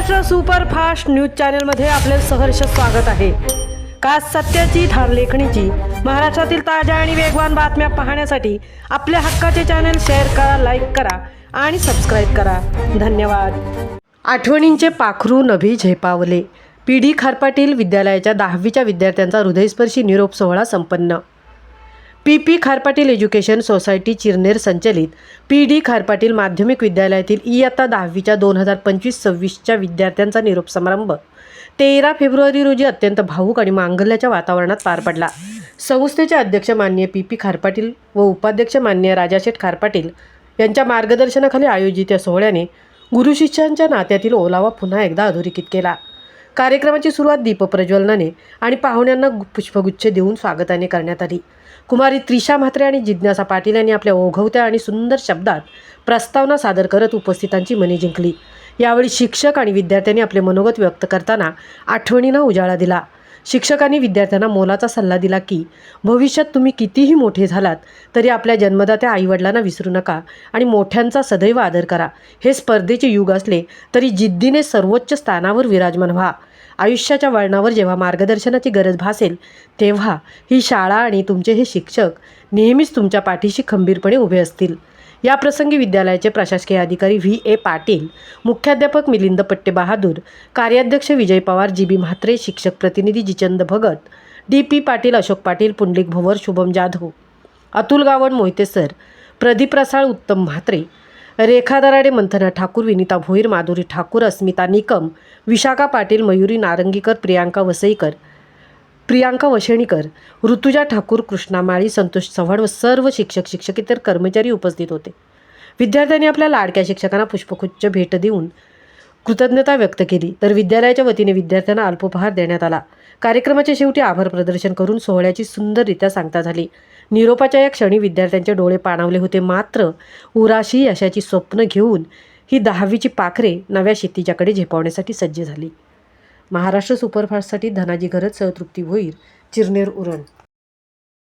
Maharashtra superfast news चॅनलमध्ये आपले सहर्ष स्वागत आहे। खास सत्याची ठार लेखणीची महाराष्ट्रातील ताज्या आणि वेगवान बातम्या पाहण्यासाठी आपल्या हक्काचे चॅनल शेअर करा, लाईक करा आणि सबस्क्राईब करा। धन्यवाद। आठवणींचे पाखरू नभी झेपावले। PD खारपाटील विद्यालयाच्या 10वीच्या विद्यार्थ्यांचा हृदयस्पर्शी निरोप सोहळा संपन्न। PP खारपाटील एज्युकेशन सोसायटी चिरनेर संचलित PD खारपाटील माध्यमिक विद्यालयातील इयत्ता 10वीच्या 2025-26च्या विद्यार्थ्यांचा निरोप समारंभ 13 फेब्रुवारी रोजी अत्यंत भावूक आणि मांगल्याच्या वातावरणात पार पडला। संस्थेचे अध्यक्ष माननीय PP खारपाटील व उपाध्यक्ष माननीय राजाशेठ खारपाटील यांच्या मार्गदर्शनाखाली आयोजित या सोहळ्याने गुरुशिष्यांच्या नात्यातील ओलावा पुन्हा एकदा अधोरेखित केला। कार्यक्रमाची सुरुवात दीपप्रज्वलनाने आणि पाहुण्यांना पुष्पगुच्छ देऊन स्वागताने करण्यात आली। कुमारी त्रिशा म्हात्रे आणि जिज्ञासा पाटील यांनी आपल्या ओघवत्या आणि सुंदर शब्दात प्रस्तावना सादर करत उपस्थितांची मने जिंकली। यावेळी शिक्षक आणि विद्यार्थ्यांनी आपले मनोगत व्यक्त करताना आठवणींना उजाळा दिला। शिक्षकांनी विद्यार्थ्यांना मोलाचा सल्ला दिला की भविष्यात तुम्ही कितीही मोठे झालात तरी आपल्या जन्मदात्या आईवडिलांना विसरू नका आणि मोठ्यांचा सदैव आदर करा। हे स्पर्धेचे युग असले तरी जिद्दीने सर्वोच्च स्थानावर विराजमान व्हा। आयुष्याच्या वळणावर जेव्हा मार्गदर्शनाची गरज भासेल तेव्हा ही शाळा आणि तुमचे हे शिक्षक नेहमीच तुमच्या पाठीशी खंबीरपणे उभे असतील। या प्रसंगी विद्यालयाचे प्रशासकीय अधिकारी VA पाटील, मुख्याध्यापक मिलिंद पट्टे बहादूर, कार्याध्यक्ष विजय पवार, GB म्हात्रे, शिक्षक प्रतिनिधी जिचंद भगत, DP पाटील, अशोक पाटील, पुंडलिक भवर, शुभम जाधव, अतुल गावण, मोहिते सर, प्रदीप रसाळ, उत्तम म्हात्रे, रेखा दराडे, मंथना ठाकूर, विनिता भोईर, माधुरी ठाकूर, अस्मिता निकम, विशाखा पाटील, मयुरी नारंगीकर, प्रियांका वसईकर, प्रियांका वशेणीकर, ऋतुजा ठाकूर, कृष्णा माळी, संतोष चव्हाण व सर्व शिक्षक शिक्षकेतर कर्मचारी उपस्थित होते। विद्यार्थ्यांनी आपल्या लाडक्या शिक्षकांना पुष्पगुच्छ भेट देऊन कृतज्ञता व्यक्त केली तर विद्यालयाच्या वतीने विद्यार्थ्यांना अल्पोपहार देण्यात आला। कार्यक्रमाच्या शेवटी आभार प्रदर्शन करून सोहळ्याची सुंदररित्या सांगता झाली। निरोपाच्या या क्षणी विद्यार्थ्यांचे डोळे पाणावले होते। मात्र उराशी यशाची स्वप्न घेऊन ही 10वीची पाखरे नव्या क्षितिजाकडे झेपावण्यासाठी सज्ज झाली। महाराष्ट्र सुपरफास्टसाठी धनाजी घरत सह तृप्ती भोईर, चिरनेर उरण।